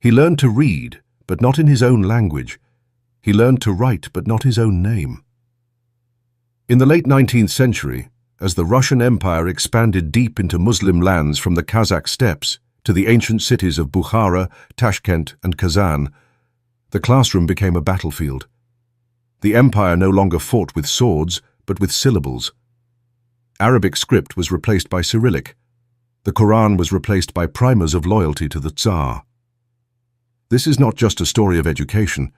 He learned to read, but not in his own language. He learned to write, but not his own name. In the late 19th century, as the Russian Empire expanded deep into Muslim lands from the Kazakh steppes to the ancient cities of Bukhara, Tashkent, and Kazan, the classroom became a battlefield. The empire no longer fought with swords, but with syllables. Arabic script was replaced by Cyrillic. The Quran was replaced by primers of loyalty to the Tsar. This is not just a story of education.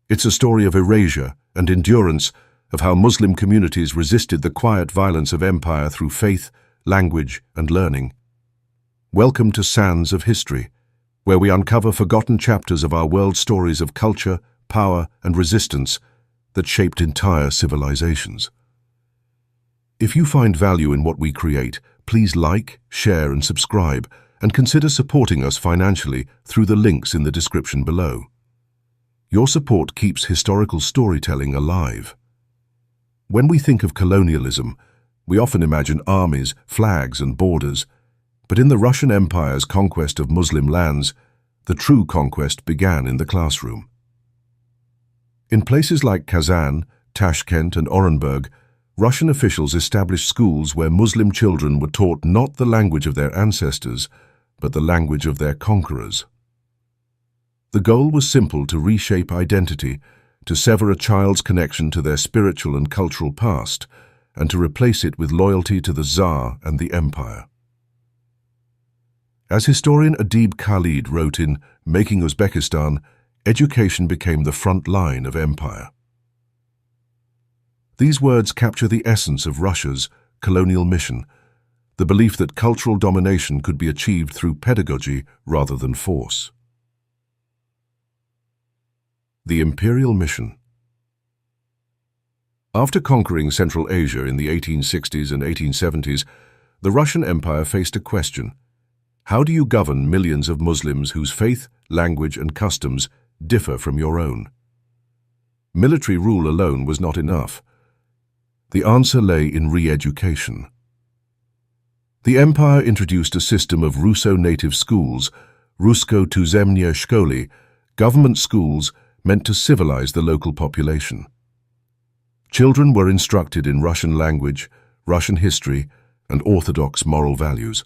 It's a story of erasure and endurance, of how Muslim communities resisted the quiet violence of empire through faith, language, and learning. Welcome to Sands of History, where we uncover forgotten chapters of our world stories of culture, power, and resistance that shaped entire civilizations. If you find value in what we create, please like, share, and subscribe, and consider supporting us financially through the links in the description below. Your support keeps historical storytelling alive. When we think of colonialism, we often imagine armies, flags, and borders. But in the Russian Empire's conquest of Muslim lands, the true conquest began in the classroom. In places like Kazan, Tashkent, and Orenburg, Russian officials established schools where Muslim children were taught not the language of their ancestors, but the language of their conquerors. The goal was simple: to reshape identity, to sever a child's connection to their spiritual and cultural past, and to replace it with loyalty to the Tsar and the empire. As historian Adib Khalid wrote in Making Uzbekistan, education became the front line of empire. These words capture the essence of Russia's colonial mission, the belief that cultural domination could be achieved through pedagogy rather than force. The Imperial Mission. After conquering Central Asia in the 1860s and 1870s, the Russian Empire faced a question: how do you govern millions of Muslims whose faith, language, and customs differ from your own? Military rule alone was not enough. The answer lay in re-education. The empire introduced a system of Russo-native schools, Rusko-tuzemnie shkoly, government schools meant to civilize the local population. Children were instructed in Russian language, Russian history, and orthodox moral values.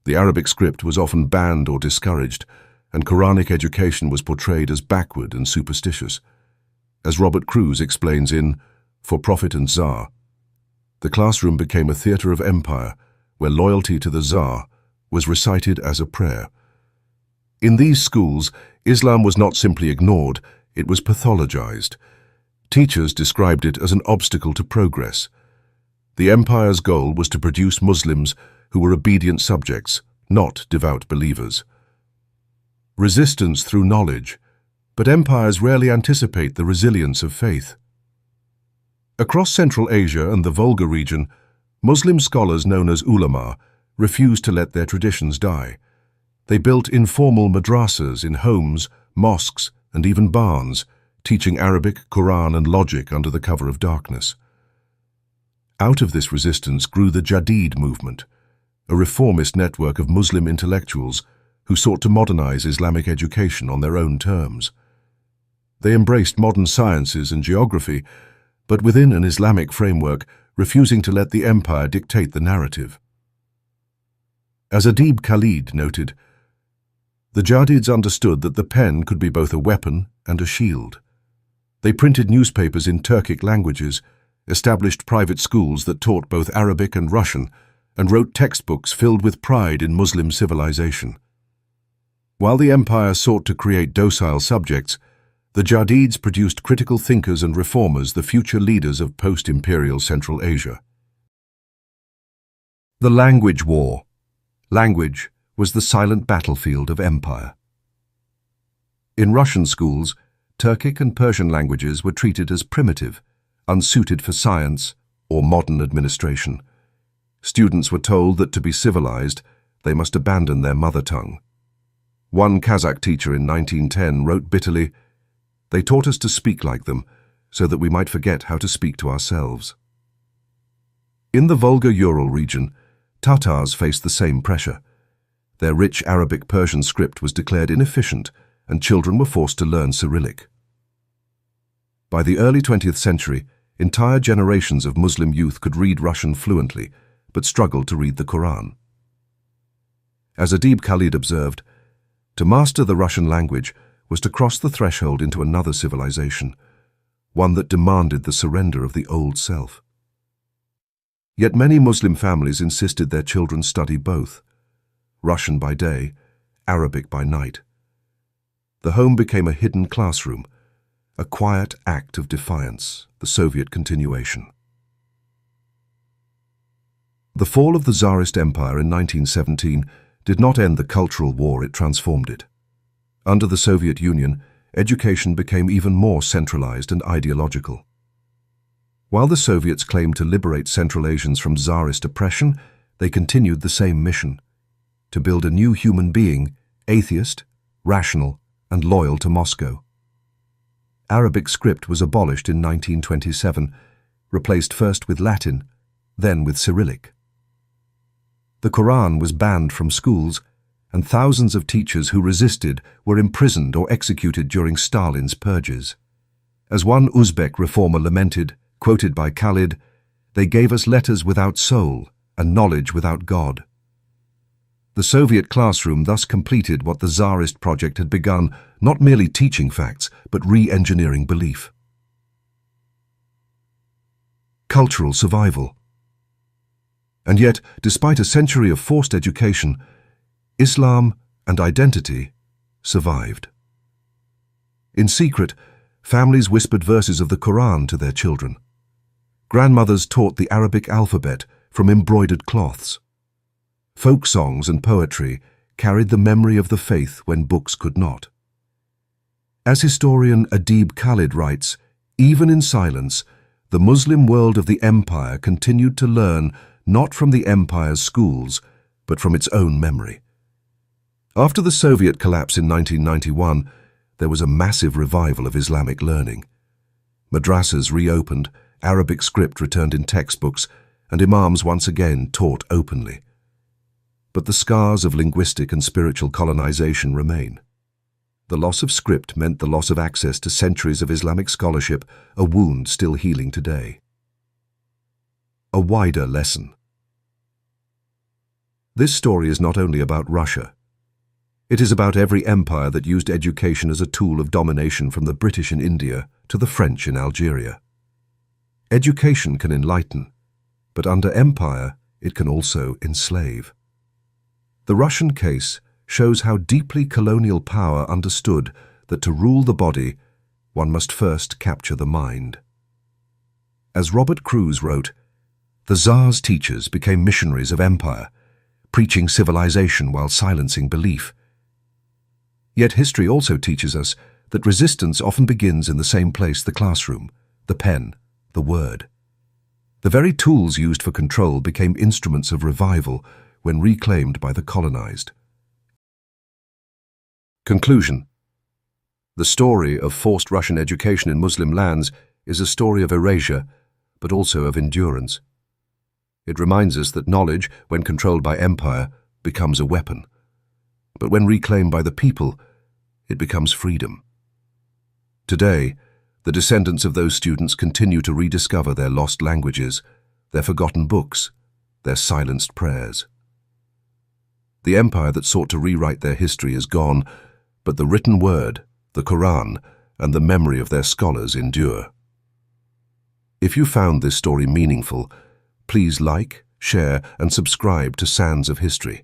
The Arabic script was often banned or discouraged, and Quranic education was portrayed as backward and superstitious. As Robert Cruz explains in For Profit and Tsar, the classroom became a theater of empire, where loyalty to the Tsar was recited as a prayer. In these schools, Islam was not simply ignored, it was pathologized. Teachers described it as an obstacle to progress. The empire's goal was to produce Muslims who were obedient subjects, not devout believers. Resistance through knowledge, but empires rarely anticipate the resilience of faith. Across Central Asia and the Volga region, Muslim scholars known as ulama refused to let their traditions die. They built informal madrasas in homes, mosques, and even barns, teaching Arabic, Quran, and logic under the cover of darkness. Out of this resistance grew the Jadid movement, a reformist network of Muslim intellectuals who sought to modernize Islamic education on their own terms. They embraced modern sciences and geography, but within an Islamic framework, refusing to let the empire dictate the narrative. As Adib Khalid noted, the Jadids understood that the pen could be both a weapon and a shield. They printed newspapers in Turkic languages, established private schools that taught both Arabic and Russian, and wrote textbooks filled with pride in Muslim civilization. While the empire sought to create docile subjects, the Jadids produced critical thinkers and reformers, the future leaders of post-imperial Central Asia. The Language War. Language was the silent battlefield of empire. In Russian schools, Turkic and Persian languages were treated as primitive, unsuited for science or modern administration. Students were told that to be civilized, they must abandon their mother tongue. One Kazakh teacher in 1910 wrote bitterly, "They taught us to speak like them, so that we might forget how to speak to ourselves." In the Volga-Ural region, Tatars faced the same pressure. Their rich Arabic-Persian script was declared inefficient, and children were forced to learn Cyrillic. By the early 20th century, entire generations of Muslim youth could read Russian fluently, but struggled to read the Quran. As Adib Khalid observed, to master the Russian language was to cross the threshold into another civilization, one that demanded the surrender of the old self. Yet many Muslim families insisted their children study both, Russian by day, Arabic by night. The home became a hidden classroom, a quiet act of defiance, the Soviet continuation. The fall of the Tsarist Empire in 1917 did not end the cultural war, it transformed it. Under the Soviet Union, education became even more centralized and ideological. While the Soviets claimed to liberate Central Asians from Tsarist oppression, they continued the same mission: to build a new human being, atheist, rational, and loyal to Moscow. Arabic script was abolished in 1927, replaced first with Latin, then with Cyrillic. The Quran was banned from schools, and thousands of teachers who resisted were imprisoned or executed during Stalin's purges. As one Uzbek reformer lamented, quoted by Khalid, "They gave us letters without soul and knowledge without God." The Soviet classroom thus completed what the Tsarist project had begun, not merely teaching facts, but re-engineering belief. Cultural survival. And yet, despite a century of forced education, Islam and identity survived. In secret, families whispered verses of the Quran to their children. Grandmothers taught the Arabic alphabet from embroidered cloths. Folk songs and poetry carried the memory of the faith when books could not. As historian Adib Khalid writes, even in silence, the Muslim world of the empire continued to learn not from the empire's schools, but from its own memory. After the Soviet collapse in 1991, there was a massive revival of Islamic learning. Madrasas reopened, Arabic script returned in textbooks, and imams once again taught openly. But the scars of linguistic and spiritual colonization remain. The loss of script meant the loss of access to centuries of Islamic scholarship, a wound still healing today. A wider lesson. This story is not only about Russia. It is about every empire that used education as a tool of domination, from the British in India to the French in Algeria. Education can enlighten, but under empire it can also enslave. The Russian case shows how deeply colonial power understood that to rule the body, one must first capture the mind. As Robert Cruz wrote, the Tsar's teachers became missionaries of empire, preaching civilization while silencing belief. Yet history also teaches us that resistance often begins in the same place: the classroom, the pen, the word. The very tools used for control became instruments of revival when reclaimed by the colonized. Conclusion. The story of forced Russian education in Muslim lands is a story of erasure, but also of endurance. It reminds us that knowledge, when controlled by empire, becomes a weapon. But when reclaimed by the people, it becomes freedom. Today, the descendants of those students continue to rediscover their lost languages, their forgotten books, their silenced prayers. The empire that sought to rewrite their history is gone, but the written word, the Quran, and the memory of their scholars endure. If you found this story meaningful, please like, share, and subscribe to Sands of History,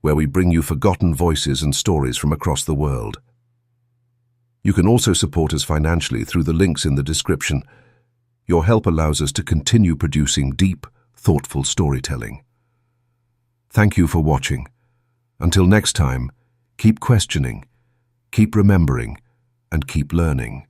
where we bring you forgotten voices and stories from across the world. You can also support us financially through the links in the description. Your help allows us to continue producing deep, thoughtful storytelling. Thank you for watching. Until next time, keep questioning, keep remembering, and keep learning.